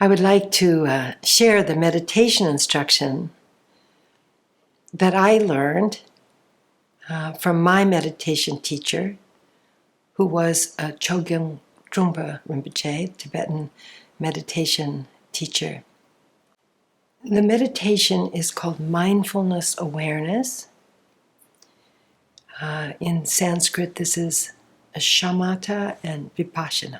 I would like to share the meditation instruction that I learned from my meditation teacher, who was a Chogyam Trungpa Rinpoche, Tibetan meditation teacher. The meditation is called mindfulness awareness. In Sanskrit, this is shamatha and vipassana.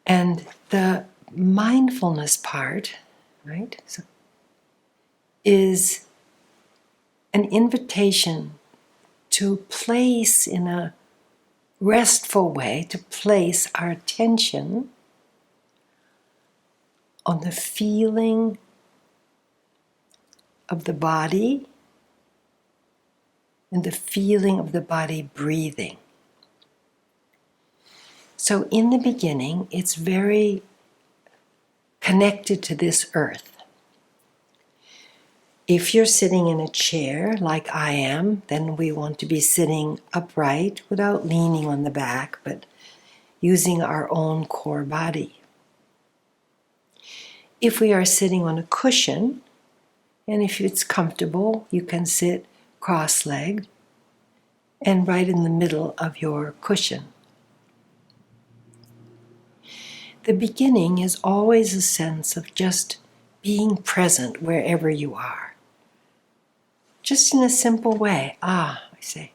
And the mindfulness part, right, is an invitation to place in a restful way, to place our attention on the feeling of the body and the feeling of the body breathing. So in the beginning, it's very connected to this earth. If you're sitting in a chair like I am, then we want to be sitting upright without leaning on the back, but using our own core body. If we are sitting on a cushion, and if it's comfortable, you can sit cross-legged and right in the middle of your cushion. The beginning is always a sense of just being present wherever you are. Just in a simple way. I say,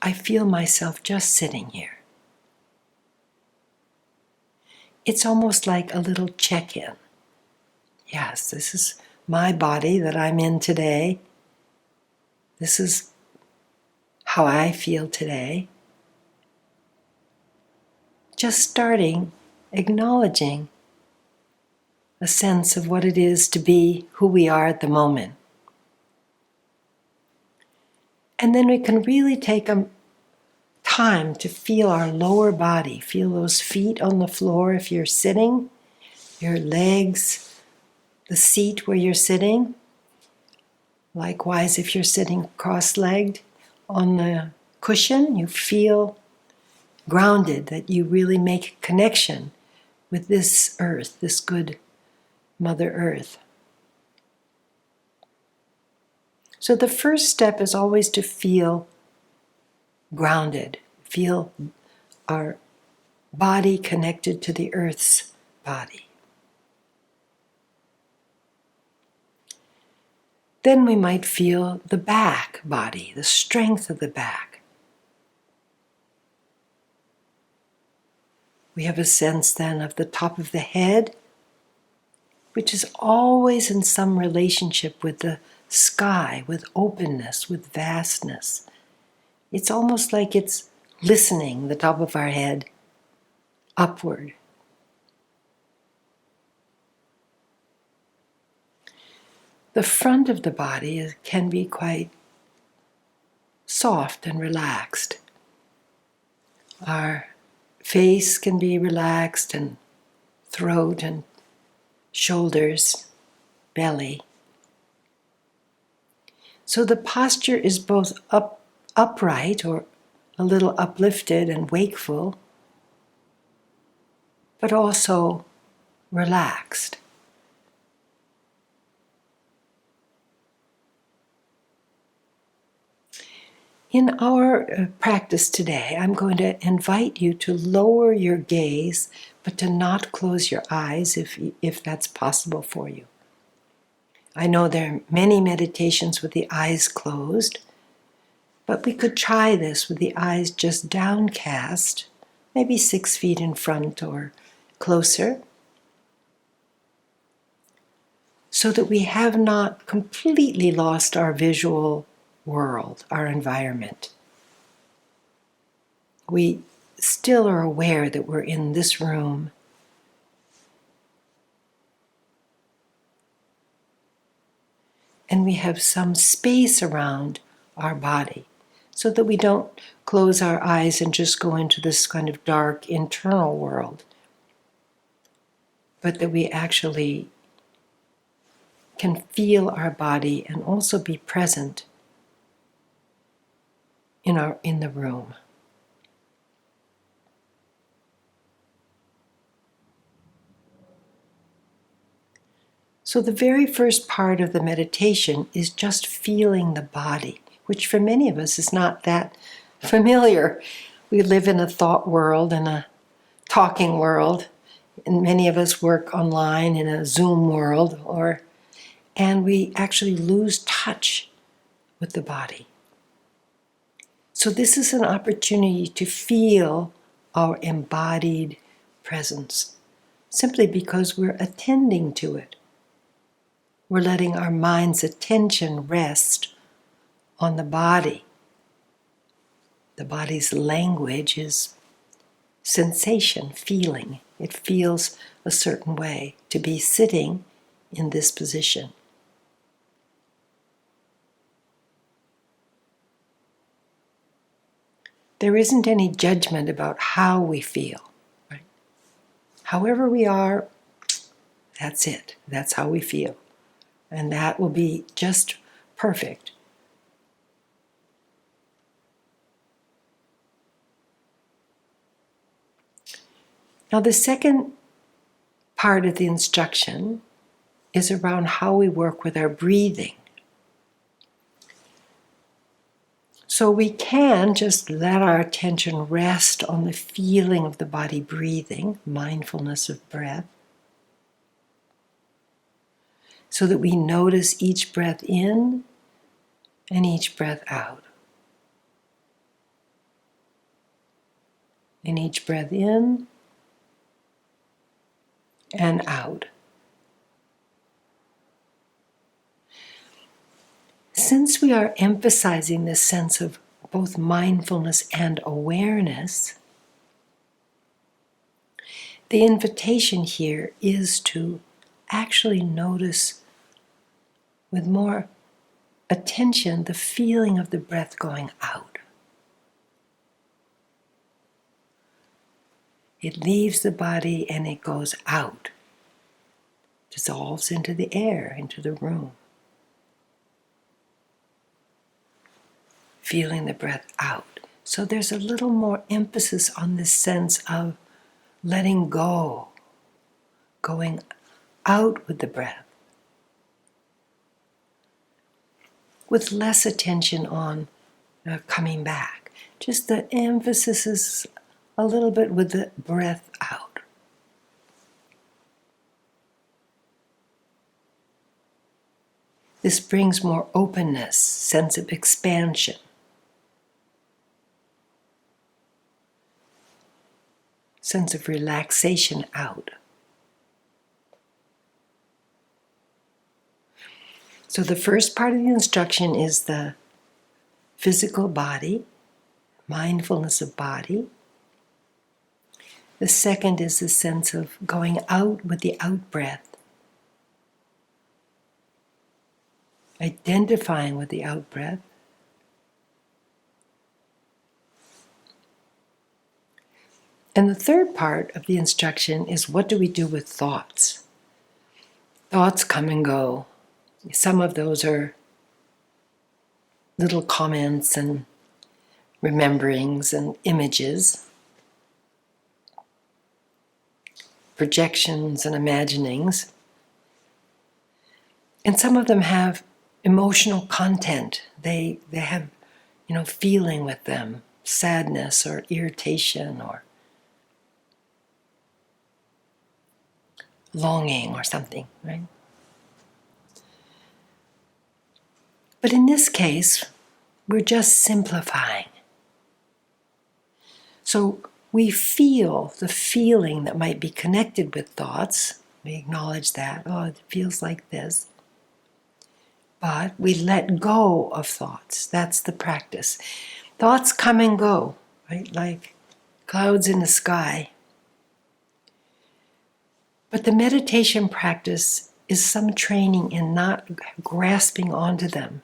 I feel myself just sitting here. It's almost like a little check-in. Yes, this is my body that I'm in today. This is how I feel today. Just starting, acknowledging a sense of what it is to be who we are at the moment. And then we can really take a time to feel our lower body, feel those feet on the floor if you're sitting, your legs, the seat where you're sitting. Likewise, if you're sitting cross-legged on the cushion, you feel grounded, that you really make a connection with this earth, this good Mother Earth. So the first step is always to feel grounded, feel our body connected to the earth's body. Then we might feel the back body, the strength of the back. We have a sense then of the top of the head, which is always in some relationship with the sky, with openness, with vastness. It's almost like it's listening, the top of our head, upward. The front of the body can be quite soft and relaxed. Our face can be relaxed, and throat and shoulders, belly. So the posture is both upright or a little uplifted and wakeful, but also relaxed. In our practice today, I'm going to invite you to lower your gaze, but to not close your eyes if that's possible for you. I know there are many meditations with the eyes closed, but we could try this with the eyes just downcast, maybe 6 feet in front or closer, so that we have not completely lost our visual world, our environment. We still are aware that we're in this room. And we have some space around our body so that we don't close our eyes and just go into this kind of dark internal world, but that we actually can feel our body and also be present in the room. So the very first part of the meditation is just feeling the body, which for many of us is not that familiar. We live in a thought world and a talking world, and many of us work online in a Zoom world, and we actually lose touch with the body. So this is an opportunity to feel our embodied presence, simply because we're attending to it. We're letting our mind's attention rest on the body. The body's language is sensation, feeling. It feels a certain way to be sitting in this position. There isn't any judgment about how we feel. Right? However we are, that's it. That's how we feel. And that will be just perfect. Now, the second part of the instruction is around how we work with our breathing. So we can just let our attention rest on the feeling of the body breathing, mindfulness of breath, so that we notice each breath in and each breath out. And each breath in and out. Since we are emphasizing this sense of both mindfulness and awareness, the invitation here is to actually notice with more attention the feeling of the breath going out. It leaves the body and it goes out, dissolves into the air, into the room. Feeling the breath out. So there's a little more emphasis on this sense of letting go, going out with the breath, with less attention on coming back. Just the emphasis is a little bit with the breath out. This brings more openness, sense of expansion. Sense of relaxation out. So the first part of the instruction is the physical body, mindfulness of body. The second is the sense of going out with the out breath, identifying with the out breath. And the third part of the instruction is, what do we do with thoughts? Thoughts come and go. Some of those are little comments and rememberings and images, projections and imaginings. And some of them have emotional content. They have, feeling with them, sadness or irritation or longing or something, right? But in this case, we're just simplifying. So we feel the feeling that might be connected with thoughts. We acknowledge that, it feels like this. But we let go of thoughts. That's the practice. Thoughts come and go, right? Like clouds in the sky. But the meditation practice is some training in not grasping onto them,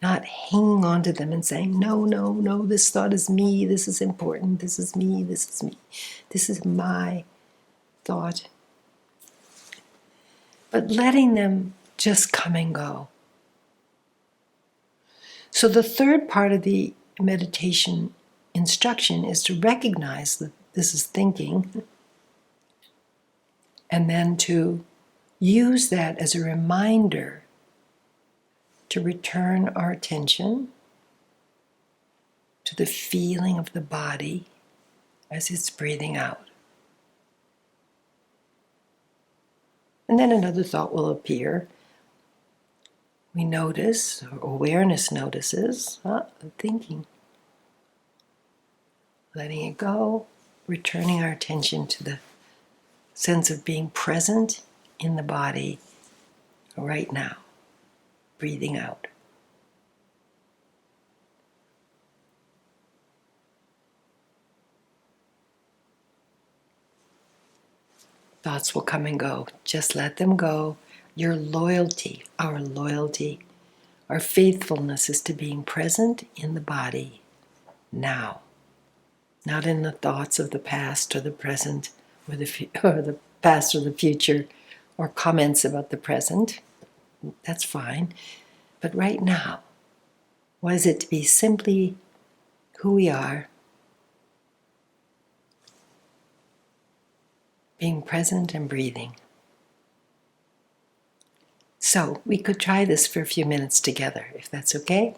not hanging onto them and saying, no, this thought is me, this is important, this is me, this is my thought. But letting them just come and go. So the third part of the meditation instruction is to recognize that this is thinking, and then to use that as a reminder to return our attention to the feeling of the body as it's breathing out. And then another thought will appear. We notice, or awareness notices, I'm thinking. Letting it go, returning our attention to the sense of being present in the body right now, breathing out. Thoughts will come and go. Just let them go. Your loyalty, our faithfulness is to being present in the body now, not in the thoughts of the past or the present or the past or the future or comments about the present. That's fine. But right now, what is it to be simply who we are, being present and breathing? So we could try this for a few minutes together, if that's okay.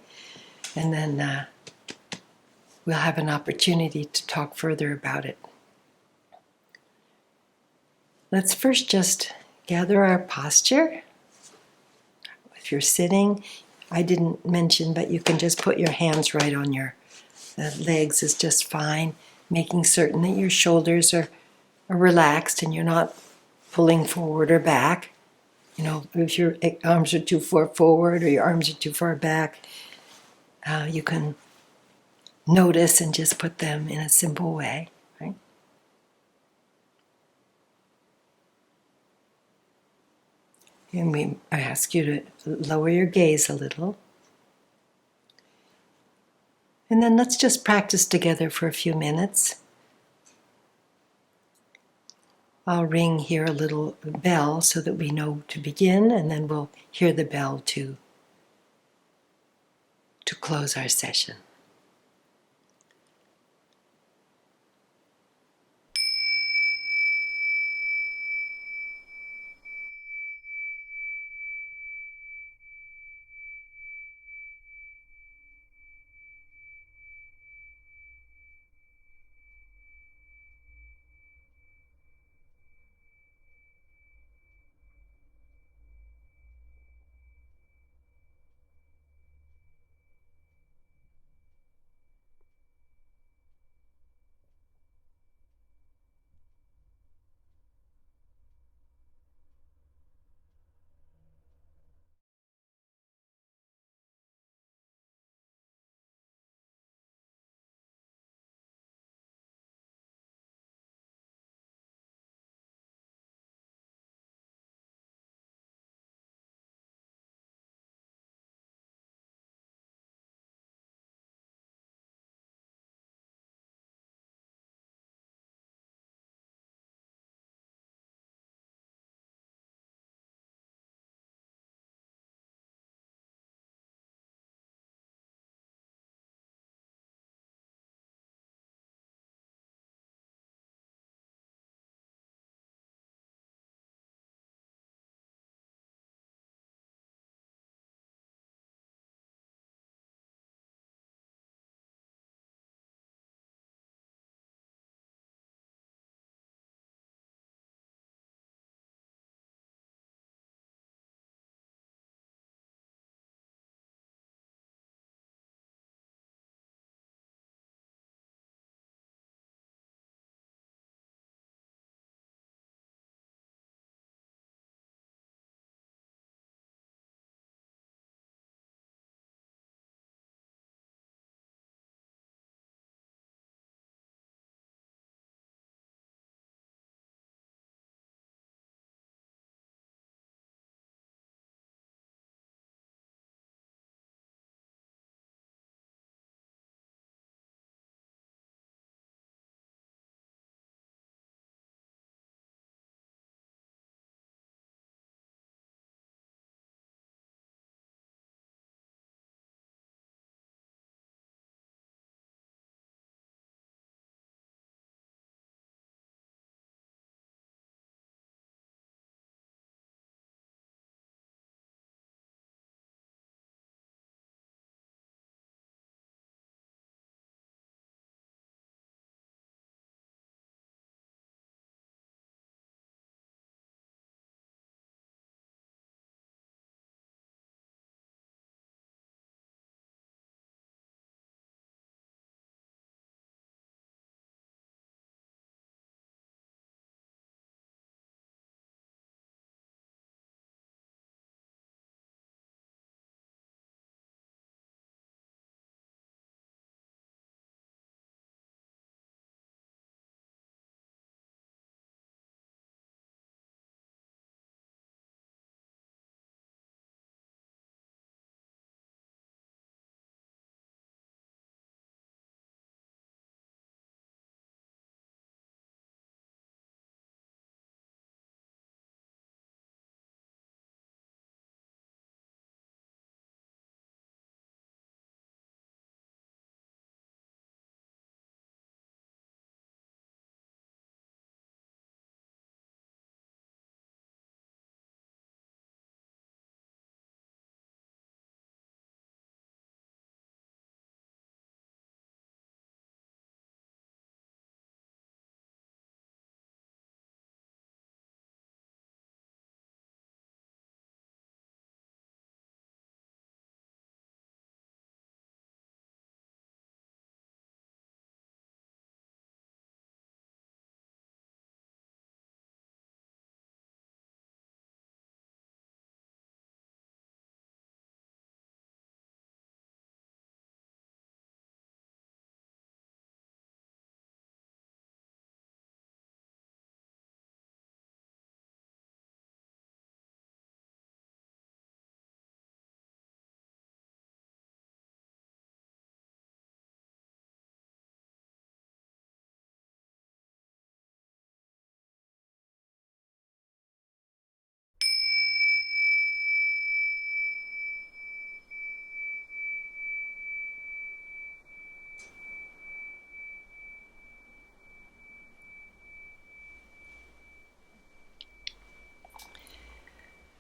And then we'll have an opportunity to talk further about it. Let's first just gather our posture. If you're sitting, I didn't mention, but you can just put your hands right on your legs is just fine, making certain that your shoulders are relaxed and you're not pulling forward or back. You know, if your arms are too far forward or your arms are too far back, you can notice and just put them in a simple way, right? And I ask you to lower your gaze a little. And then let's just practice together for a few minutes. I'll ring here a little bell so that we know to begin, and then we'll hear the bell to close our session.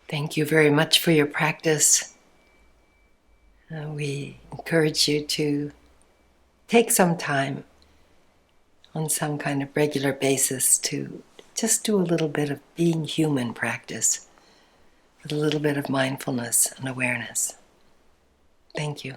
Thank you very much for your practice. We encourage you to take some time on some kind of regular basis to just do a little bit of being human practice with a little bit of mindfulness and awareness. Thank you.